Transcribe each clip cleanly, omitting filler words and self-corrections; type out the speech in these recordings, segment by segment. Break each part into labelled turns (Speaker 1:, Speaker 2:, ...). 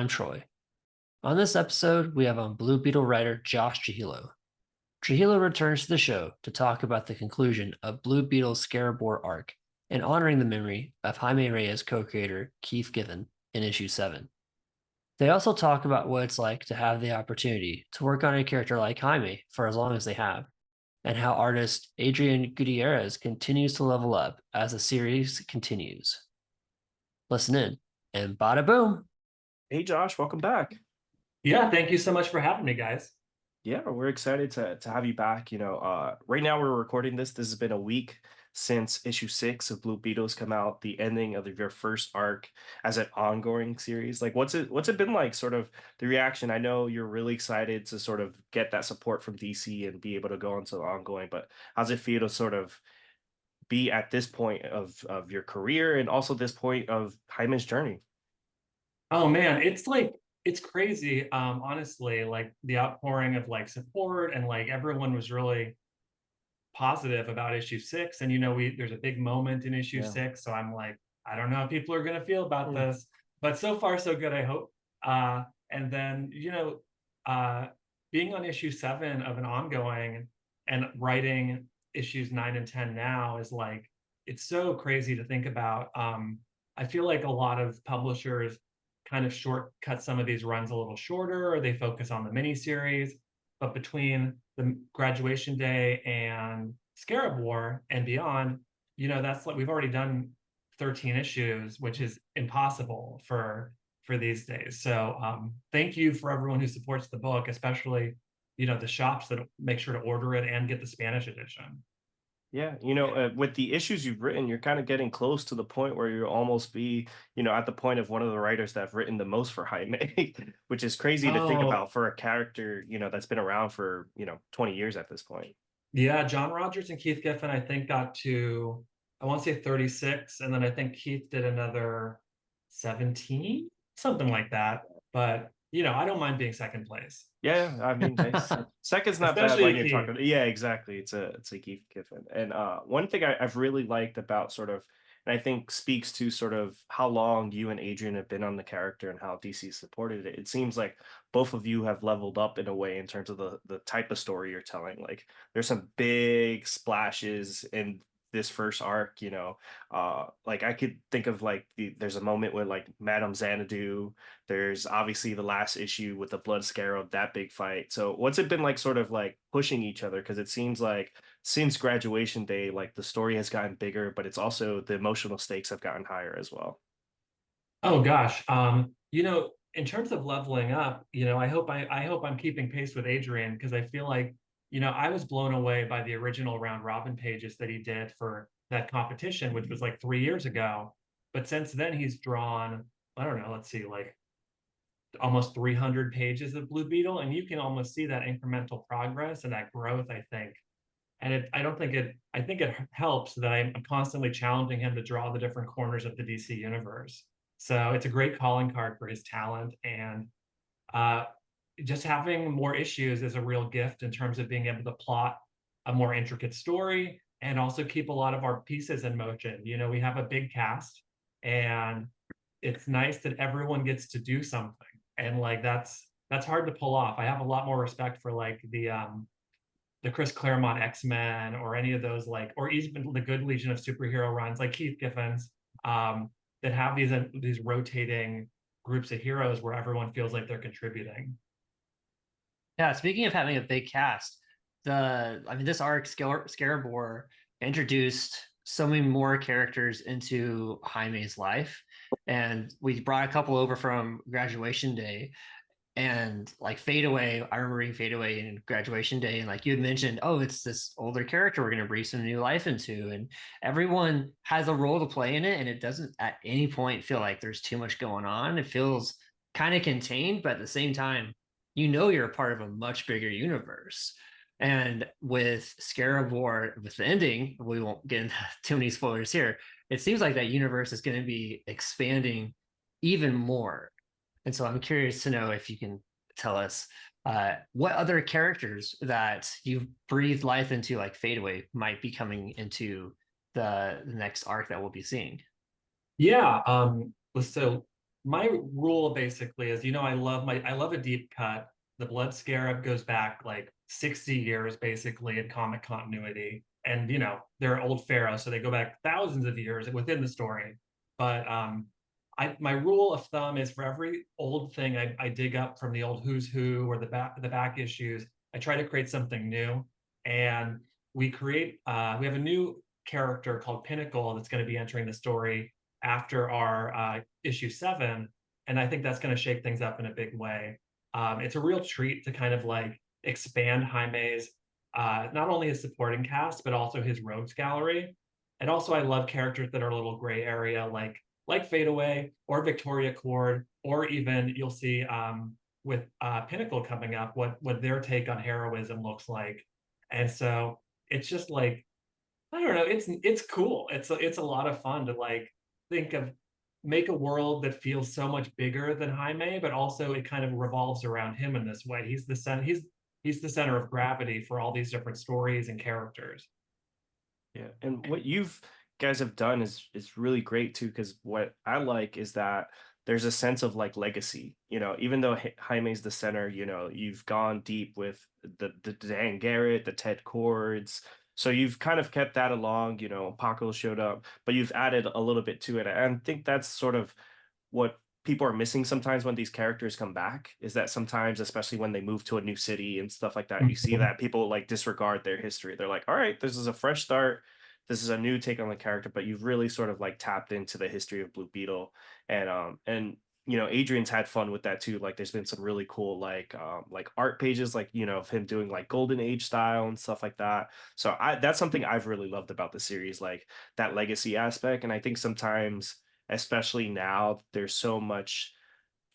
Speaker 1: I'm Troy. On this episode, we have on Blue Beetle writer Josh Trujillo. Trujillo returns to the show to talk about the conclusion of Blue Beetle Scarab War arc and honoring the memory of Jaime Reyes co-creator Keith Giffen in issue 7. They also talk about what it's like to have the opportunity to work on a character like Jaime for as long as they have, and how artist Adrian Gutierrez continues to level up as the series continues. Listen in, and bada boom!
Speaker 2: Hey Josh, welcome back.
Speaker 3: Yeah, thank you so much for having me, guys.
Speaker 2: Yeah, we're excited to have you back. Right now we're recording this. This has been a week since issue 6 of Blue Beetles come out, the ending of your first arc as an ongoing series. Like what's it been like, sort of the reaction? I know you're really excited to sort of get that support from DC and be able to go into the ongoing, but how's it feel to sort of be at this point of your career and also this point of Hyman's journey?
Speaker 3: Oh man, it's crazy. Honestly, like the outpouring of like support and like everyone was really positive about issue 6. And there's a big moment in issue
Speaker 2: Yeah.
Speaker 3: 6. So I'm like, I don't know how people are gonna feel about
Speaker 2: Hmm.
Speaker 3: this, but so far so good, I hope. And then, uh being on issue 7 of an ongoing and writing issues 9 and 10 now is like it's so crazy to think about. I feel like a lot of publishers kind of shortcut some of these runs a little shorter, or they focus on the miniseries. But between the graduation day and Scarab War and beyond, that's like we've already done 13 issues, which is impossible for these days. So thank you for everyone who supports the book, especially the shops that make sure to order it and get the Spanish edition.
Speaker 2: Yeah, with the issues you've written, you're kind of getting close to the point where you'll almost be, at the point of one of the writers that have written the most for Jaime, which is crazy to think
Speaker 3: Oh,
Speaker 2: about for a character, that's been around for, 20 years at this point.
Speaker 3: yeah, John Rogers and Keith Giffen, I think, got to, I want to say 36, and then I think Keith did another 17, something like that. But, I don't mind being second place.
Speaker 2: Yeah, I mean, hey, second's not bad when
Speaker 3: Especially
Speaker 2: you're
Speaker 3: Keith.
Speaker 2: talking. Yeah, exactly. It's a Keith Giffen. And one thing I've really liked about sort of, and I think speaks to sort of how long you and Adrian have been on the character and how DC supported it. It seems like both of you have leveled up in a way in terms of the type of story you're telling. Like there's some big splashes in this first arc. Like I could think of like there's a moment where like Madame Xanadu. There's obviously the last issue with the Blood Scarab, that big fight. So what's it been like sort of like pushing each other? Because it seems like since graduation day, like the story has gotten bigger, but it's also the emotional stakes have gotten higher as well.
Speaker 3: Oh gosh. In terms of leveling up, I hope I'm keeping pace with Adrian, because I feel like, I was blown away by the original round robin pages that he did for that competition, which was like 3 years ago. But since then he's drawn, I don't know, let's see, like almost 300 pages of Blue Beetle, and you can almost see that incremental progress and that growth, I think. And I don't think I think it helps that I'm constantly challenging him to draw the different corners of the DC universe. So it's a great calling card for his talent. And uh, just having more issues is a real gift in terms of being able to plot a more intricate story and also keep a lot of our pieces in motion. We have a big cast, and it's nice that everyone gets to do something. And like that's hard to pull off. I have a lot more respect for like the Chris Claremont X-Men, or any of those, like, or even the good Legion of Superhero runs like Keith Giffen's, that have these rotating groups of heroes where everyone feels like they're contributing.
Speaker 1: Yeah, speaking of having a big cast, this arc, Scarab War, introduced so many more characters into Jaime's life. And we brought a couple over from Graduation Day. And like Fade Away, I remember reading Fade Away in Graduation Day, and like you had mentioned, oh, it's this older character we're going to breathe some new life into, and everyone has a role to play in it, and it doesn't at any point feel like there's too much going on. It feels kind of contained, but at the same time, you're a part of a much bigger universe. And with Scarab War, with the ending, we won't get into too many spoilers here. It seems like that universe is going to be expanding even more, and so I'm curious to know if you can tell us what other characters that you've breathed life into, like Fade Away, might be coming into the next arc that we'll be seeing.
Speaker 3: Yeah. So my rule basically is, I love a deep cut. The Blood Scarab goes back like 60 years basically in comic continuity. And they're old pharaohs, so they go back thousands of years within the story. But my rule of thumb is for every old thing I dig up from the old Who's Who or the back issues, I try to create something new. And we have a new character called Pinnacle that's going to be entering the story after our issue 7, and I think that's going to shake things up in a big way. It's a real treat to kind of like expand Jaime's not only his supporting cast but also his rogues gallery. And also, I love characters that are a little gray area, like Fadeaway or Victoria Cord, or even you'll see with Pinnacle coming up what their take on heroism looks like. And so it's just like, I don't know, it's cool. It's a lot of fun to like make a world that feels so much bigger than Jaime, but also it kind of revolves around him in this way. He's the center of gravity for all these different stories and characters.
Speaker 2: Yeah, and what you've guys have done is really great too, because what I like is that there's a sense of like legacy. Even though Jaime's the center, you've gone deep with the Dan Garrett, the Ted Cords. So you've kind of kept that along. Paco showed up, but you've added a little bit to it. And I think that's sort of what people are missing sometimes when these characters come back, is that sometimes, especially when they move to a new city and stuff like that, you see that people like disregard their history. They're like, all right, this is a fresh start, this is a new take on the character, but you've really sort of like tapped into the history of Blue Beetle. And Adrian's had fun with that too. Like there's been some really cool like art pages, like of him doing like golden age style and stuff like that. So that's something I've really loved about the series, like that legacy aspect. And I think sometimes, especially now, there's so much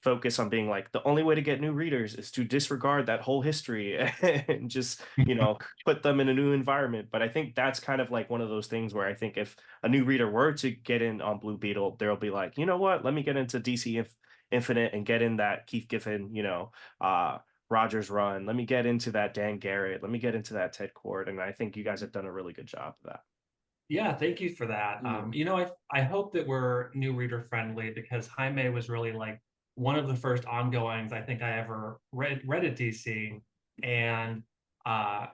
Speaker 2: focus on being like, the only way to get new readers is to disregard that whole history and just put them in a new environment. But I think that's kind of like one of those things where I think if a new reader were to get in on Blue Beetle, they'll be like, you know what, let me get into Infinite and get in that Keith Giffen, Rogers run. Let me get into that Dan Garrett. Let me get into that Ted Cord. And I think you guys have done a really good job of that.
Speaker 3: Yeah, thank you for that. I hope that we're new reader friendly, because Jaime was really like one of the first ongoings I think I ever read at DC. And uh,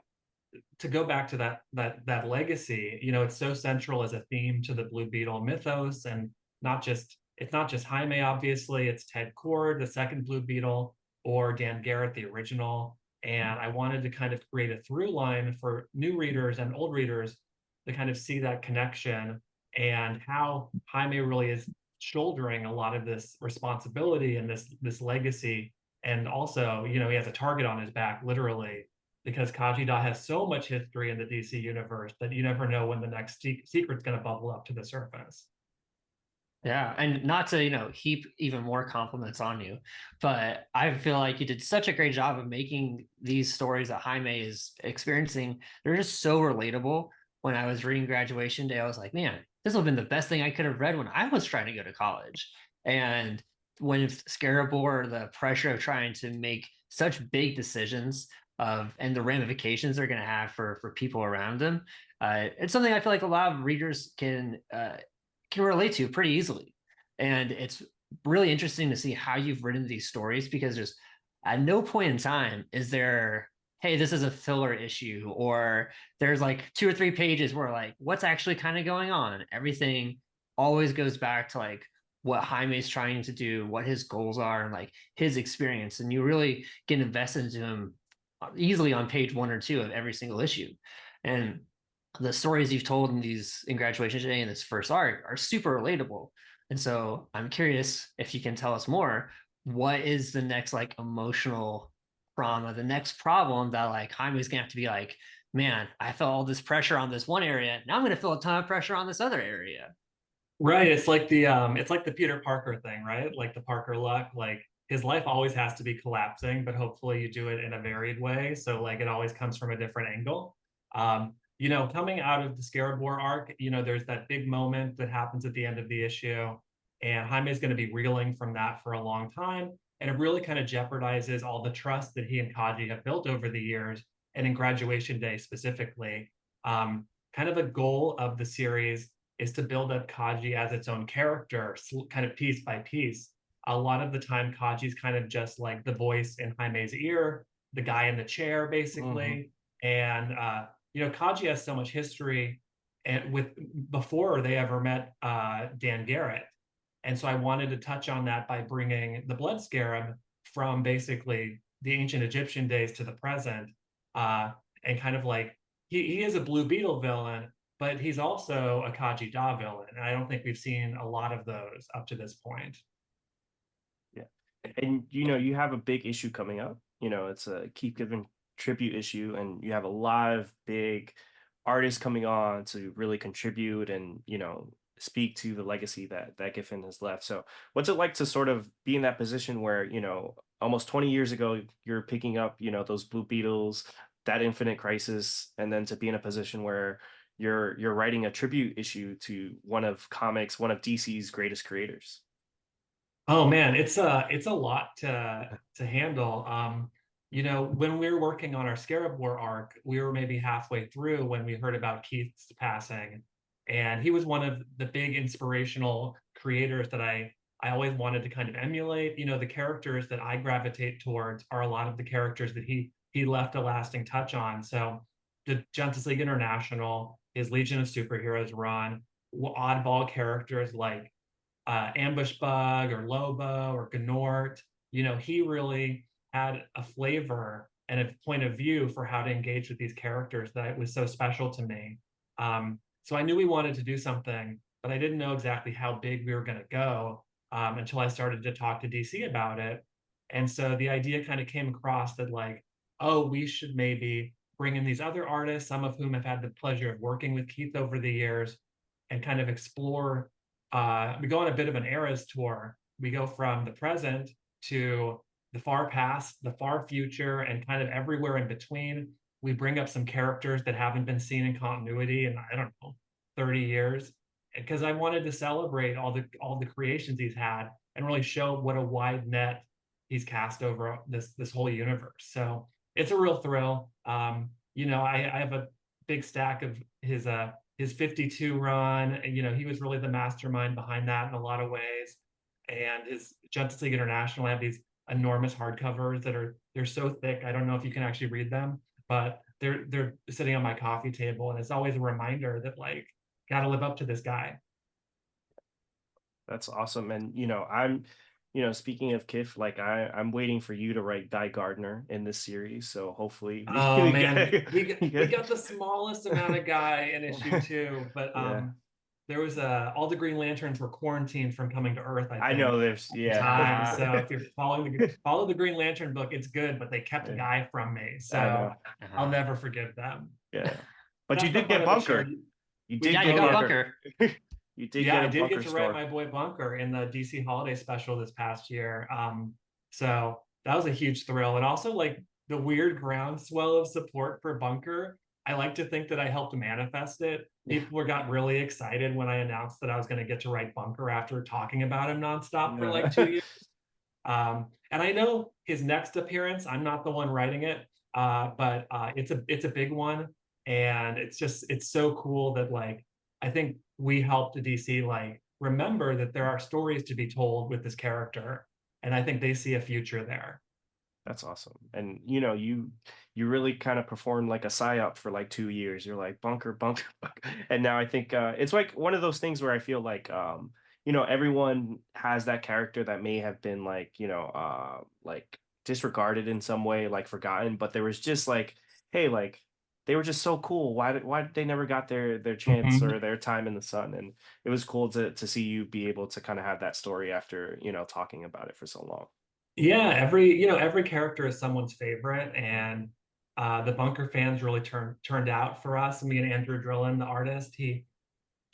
Speaker 3: to go back to that legacy, it's so central as a theme to the Blue Beetle mythos. And it's not just Jaime, obviously, it's Ted Cord, the second Blue Beetle, or Dan Garrett, the original. And I wanted to kind of create a through line for new readers and old readers to kind of see that connection, and how Jaime really is shouldering a lot of this responsibility and this legacy. And also, he has a target on his back, literally, because Kajida has so much history in the DC universe that you never know when the next secret's going to bubble up to the surface.
Speaker 1: Yeah, and not to, heap even more compliments on you, but I feel like you did such a great job of making these stories that Jaime is experiencing. They're just so relatable. When I was reading Graduation Day, I was like, man, this would have been the best thing I could have read when I was trying to go to college. And when Scarab War, the pressure of trying to make such big decisions and the ramifications they're going to have for people around them, it's something I feel like a lot of readers can relate to pretty easily. And it's really interesting to see how you've written these stories, because there's at no point in time is there, hey, this is a filler issue, or there's like 2 or 3 pages where like what's actually kind of going on. Everything always goes back to like what Jaime's trying to do, what his goals are, and like his experience. And you really get invested into him easily on page 1 or 2 of every single issue. And the stories you've told in Graduation Day in this first arc are super relatable. And so I'm curious if you can tell us more. What is the next like emotional trauma, the next problem that like Jaime's gonna have to be like, man, I felt all this pressure on this one area. Now I'm gonna feel a ton of pressure on this other area.
Speaker 3: Right. It's like the Peter Parker thing, right? Like the Parker luck, like his life always has to be collapsing, but hopefully you do it in a varied way. So like it always comes from a different angle. Coming out of the Scarab War arc, there's that big moment that happens at the end of the issue, and Jaime is going to be reeling from that for a long time. And it really kind of jeopardizes all the trust that he and Kaji have built over the years. And in Graduation Day specifically, kind of a goal of the series is to build up Kaji as its own character, kind of piece by piece. a lot of the time Kaji's kind of just like the voice in Jaime's ear, the guy in the chair, basically. And Kaji has so much history and with before they ever met Dan Garrett. And so I wanted to touch on that by bringing the blood scarab from basically the ancient Egyptian days to the present, and kind of like he is a Blue Beetle villain, but he's also a Kaji Da villain. And I don't think we've seen a lot of those up to this point.
Speaker 2: Yeah. And you have a big issue coming up. It's a Keep Giving tribute issue, and you have a lot of big artists coming on to really contribute and speak to the legacy that Giffen has left. So what's it like to sort of be in that position where almost 20 years ago you're picking up those Blue Beetles, that Infinite Crisis, and then to be in a position where you're writing a tribute issue to one of DC's greatest creators?
Speaker 3: Oh man, it's a lot to handle. When we were working on our Scarab War arc, we were maybe halfway through when we heard about Keith's passing, and he was one of the big inspirational creators that I always wanted to kind of emulate. The characters that I gravitate towards are a lot of the characters that he left a lasting touch on. So the Justice League International, his Legion of Superheroes run, oddball characters like Ambush Bug or Lobo or Gnort. He really had a flavor and a point of view for how to engage with these characters that was so special to me. So I knew we wanted to do something, but I didn't know exactly how big we were going to go until I started to talk to DC about it. And so the idea kind of came across that like, oh, we should maybe bring in these other artists, some of whom have had the pleasure of working with Keith over the years, and kind of explore. We go on a bit of an eras tour. We go from the present to the far past, the far future, and kind of everywhere in between. We bring up some characters that haven't been seen in continuity in, I don't know, 30 years, because I wanted to celebrate all the creations he's had and really show what a wide net he's cast over this whole universe. So it's a real thrill. I have a big stack of his 52 run. He was really the mastermind behind that in a lot of ways. And his Justice League International, I have these enormous hardcovers they're so thick. I don't know if you can actually read them, but they're sitting on my coffee table, and it's always a reminder that like gotta live up to this guy.
Speaker 2: That's awesome. And speaking of Kif, like I'm waiting for you to write Guy Gardner in this series. So hopefully
Speaker 3: Oh
Speaker 2: we
Speaker 3: man,
Speaker 2: get,
Speaker 3: we got the smallest amount of Guy in issue 2, but
Speaker 2: yeah.
Speaker 3: there was all the Green Lanterns were quarantined from coming to Earth, I
Speaker 2: I
Speaker 3: think.
Speaker 2: know there's
Speaker 3: Time. So if you're follow the Green Lantern book, it's good, but they kept
Speaker 2: Yeah.
Speaker 3: Guy from me. So
Speaker 2: I know.
Speaker 3: I'll never forgive them.
Speaker 2: Yeah. But
Speaker 3: That's
Speaker 2: you
Speaker 3: the
Speaker 2: did
Speaker 3: fun
Speaker 2: get
Speaker 3: of the show.
Speaker 2: Bunker. You did
Speaker 1: Yeah,
Speaker 2: get
Speaker 1: you got Bunker.
Speaker 2: You did
Speaker 3: Yeah,
Speaker 2: get
Speaker 3: I
Speaker 2: a
Speaker 3: did
Speaker 2: Bunker
Speaker 3: get to
Speaker 2: story.
Speaker 3: write my boy Bunker in the DC Holiday Special this past year. So that was a huge thrill. And also like the weird groundswell of support for Bunker. I like to think that I helped manifest it. People got really excited when I announced that I was going to get to write Bunker after talking about him nonstop for like 2 years. And I know his next appearance, I'm not the one writing it, but it's a big one. And it's so cool that like I think we helped the DC like remember that there are stories to be told with this character. And I think they see a future there.
Speaker 2: That's awesome. And you really kind of performed like a psyop for like 2 years. You're like Bunker, Bunker, Bunker. And now I think it's like one of those things where I feel like everyone has that character that may have been like disregarded in some way, like forgotten, but there was just like, hey, like they were just so cool. Why did they never got their chance
Speaker 3: Mhm.
Speaker 2: or their time in the sun? And it was cool to see you be able to kind of have that story after talking about it for so long.
Speaker 3: Yeah, every character is someone's favorite, and the Bunker fans really turned out for us. Me and Andrew Drillin, the artist, he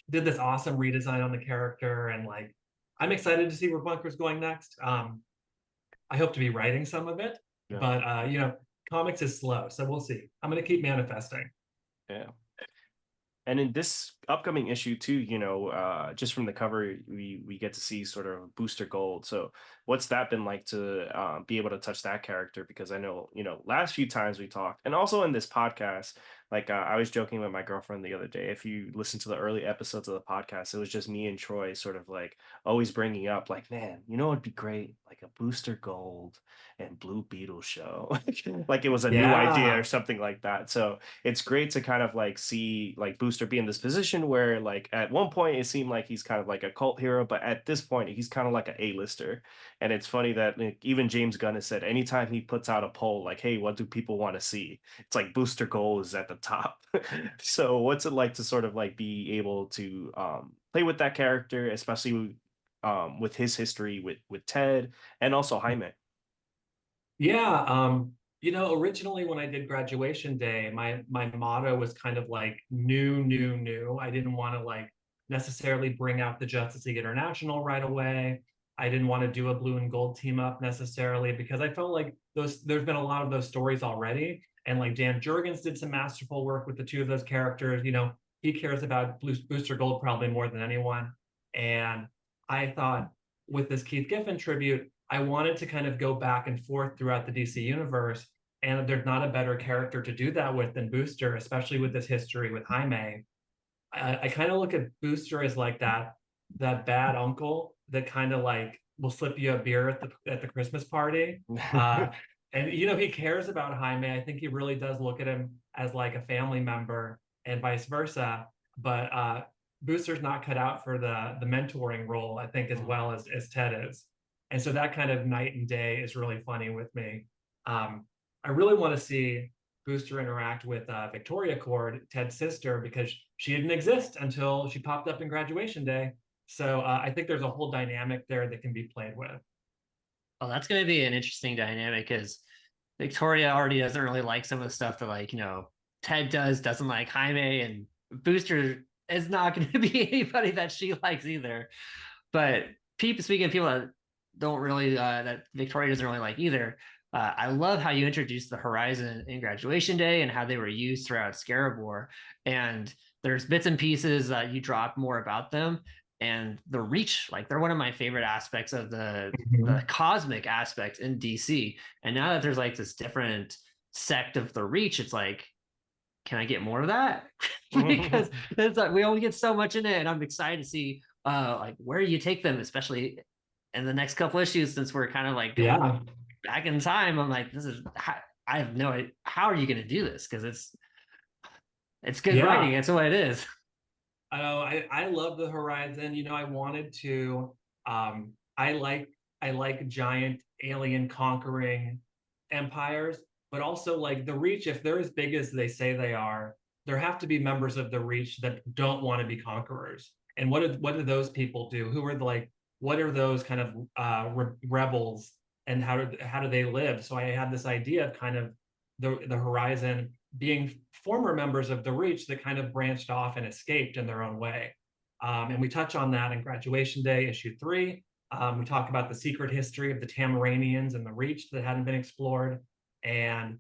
Speaker 3: did this awesome redesign on the character, and like I'm excited to see where Bunker's going next. I hope to be writing some of it,
Speaker 2: Yeah.
Speaker 3: but comics is slow, so we'll see. I'm gonna keep manifesting.
Speaker 2: Yeah. And in this upcoming issue too, just from the cover, we get to see sort of Booster Gold. So what's that been like to be able to touch that character? Because I know, last few times we talked, and also in this podcast, Like I was joking with my girlfriend the other day. If you listen to the early episodes of the podcast, it was just me and Troy sort of like always bringing up like, man, you know, it'd be great, like a Booster Gold and Blue Beetle show. Like it was a new idea or
Speaker 3: Yeah.
Speaker 2: something like that. So it's great to kind of like see like Booster be in this position where like at one point it seemed like he's kind of like a cult hero, but at this point he's kind of like an A-lister. And it's funny that like, even James Gunn has said anytime he puts out a poll like, hey, what do people want to see? It's like Booster Gold is at the top. So what's it like to sort of like be able to play with that character, especially with his history with Ted and also Jaime?
Speaker 3: Yeah, you know, originally when I did graduation day, my motto was kind of like new, new, new. I didn't want to like necessarily bring out the Justice League International right away. I didn't want to do a blue and gold team up necessarily because I felt like there's been a lot of those stories already. And like Dan Jurgens did some masterful work with the two of those characters. You know, he cares about Booster Gold probably more than anyone. And I thought with this Keith Giffen tribute, I wanted to kind of go back and forth throughout the DC universe, and there's not a better character to do that with than Booster, especially with this history with Jaime. I kind of look at Booster as like that bad uncle that kind of like will slip you a beer at the Christmas party. Uh, and you know, he cares about Jaime. I think he really does look at him as like a family member and vice versa. But Booster's not cut out for the mentoring role, I think, as well as Ted is. And so that kind of night and day is really funny with me. I really want to see Booster interact with Victoria Cord, Ted's sister, because she didn't exist until she popped up in graduation day. So I think there's a whole dynamic there that can be played with.
Speaker 1: Oh, that's going to be an interesting dynamic because Victoria already doesn't really like some of the stuff that, like, Ted doesn't like Jaime, and Booster is not going to be anybody that she likes either. But people, speaking of people that don't really, that Victoria doesn't really like either, I love how you introduced the Horizon in Graduation Day and how they were used throughout Scarab War. And there's bits and pieces that you drop more about them. And the Reach, like they're one of my favorite aspects of the cosmic aspects in DC. And now that there's like this different sect of the Reach, it's like, can I get more of that? Because it's like we only get so much in it, and I'm excited to see like where you take them, especially in the next couple issues, since we're kind of like going
Speaker 3: Yeah.
Speaker 1: back in time. I'm like, I have no idea, how are you going to do this? Because it's good writing.
Speaker 3: Yeah.
Speaker 1: It's what it is.
Speaker 3: I know I love the Horizon. You know, I wanted to I like giant alien conquering empires, but also like the Reach, if they're as big as they say they are, there have to be members of the Reach that don't want to be conquerors. And what do those people do? Who are what are those kind of rebels, and how do they live? So I had this idea of kind of the Horizon being former members of the Reach that kind of branched off and escaped in their own way. And we touch on that in Graduation Day, issue 3. We talk about the secret history of the Tamaranians and the Reach that hadn't been explored. And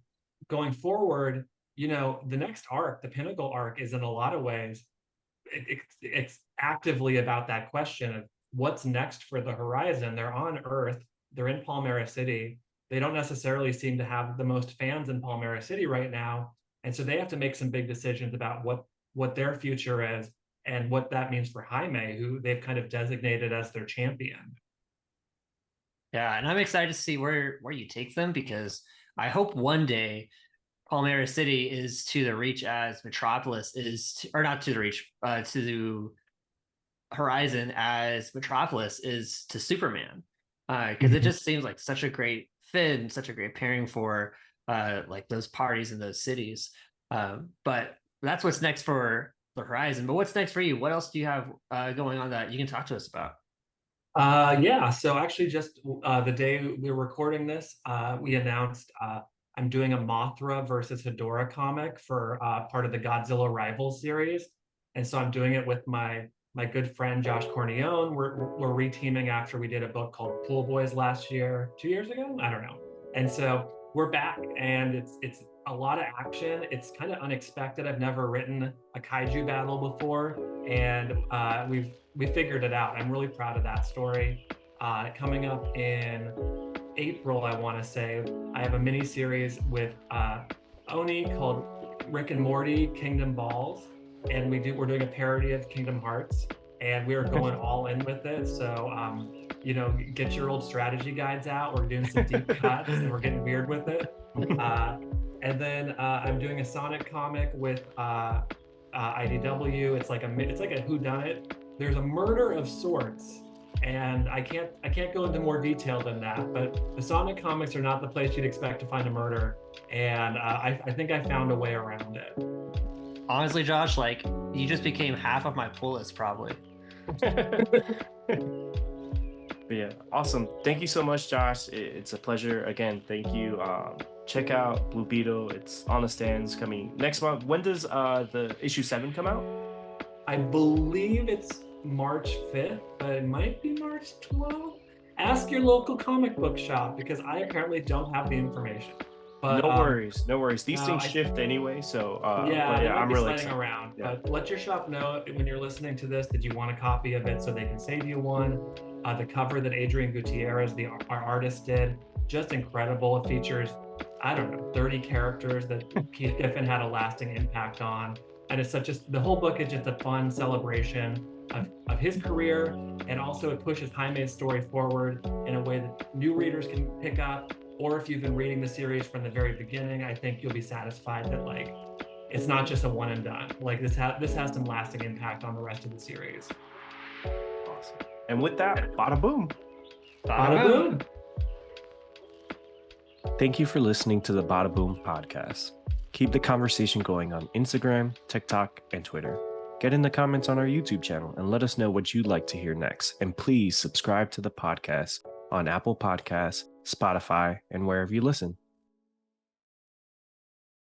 Speaker 3: going forward, you know, the next arc, the Pinnacle arc, is in a lot of ways, it's actively about that question of what's next for the Horizon. They're on Earth, they're in Palmyra City. They don't necessarily seem to have the most fans in Palmyra City right now. And so they have to make some big decisions about what their future is and what that means for Jaime, who they've kind of designated as their champion.
Speaker 1: Yeah, and I'm excited to see where you take them, because I hope one day Palmyra City is to the Reach as Metropolis is to, or not to the Reach, to Horizon as Metropolis is to Superman, because it just seems like such a great fit and such a great pairing for like those parties in those cities. But that's what's next for the Horizon. But what's next for you? What else do you have going on that you can talk to us about?
Speaker 3: Yeah, so actually just the day we were recording this, we announced I'm doing a Mothra versus Hedorah comic for part of the Godzilla Rivals series. And so I'm doing it with my good friend Josh Cornione. We're reteaming after we did a book called Pool Boys last year, 2 years ago, I don't know. And so we're back, and it's a lot of action. It's kind of unexpected. I've never written a kaiju battle before, and we figured it out. I'm really proud of that story. Coming up in April, I want to say, I have a mini series with Oni called Rick and Morty Kingdom Balls, and we're doing a parody of Kingdom Hearts, and we are going all in with it. So get your old strategy guides out. We're doing some deep cuts, and we're getting weird with it. And then I'm doing a Sonic comic with IDW. It's like a whodunit. There's a murder of sorts, and I can't go into more detail than that. But the Sonic comics are not the place you'd expect to find a murder, and I think I found a way around it.
Speaker 1: Honestly, Josh, like you just became half of my pull list, probably.
Speaker 2: But yeah, awesome. Thank you so much, Josh. It's a pleasure. Again, thank you. Check out Blue Beetle. It's on the stands coming next month. When does the issue 7 come out?
Speaker 3: I believe it's March 5th, but it might be March 12th. Ask your local comic book shop, because I apparently don't have the information. But
Speaker 2: no worries. These things shift anyway, so I'm really excited.
Speaker 3: Around. Yeah. But let your shop know when you're listening to this that you want a copy of it, so they can save you one. The cover that Adrian Gutierrez, our artist, did, just incredible. It features, 30 characters that Keith Giffen had a lasting impact on, and it's the whole book is just a fun celebration of his career, and also it pushes Jaime's story forward in a way that new readers can pick up. Or if you've been reading the series from the very beginning, I think you'll be satisfied that it's not just a one and done. This has some lasting impact on the rest of the series.
Speaker 2: Awesome. And with that, bada boom.
Speaker 3: Bada boom.
Speaker 2: Thank you for listening to the Bada Boom podcast. Keep the conversation going on Instagram, TikTok, and Twitter. Get in the comments on our YouTube channel and let us know what you'd like to hear next. And please subscribe to the podcast on Apple Podcasts, Spotify, and wherever you listen.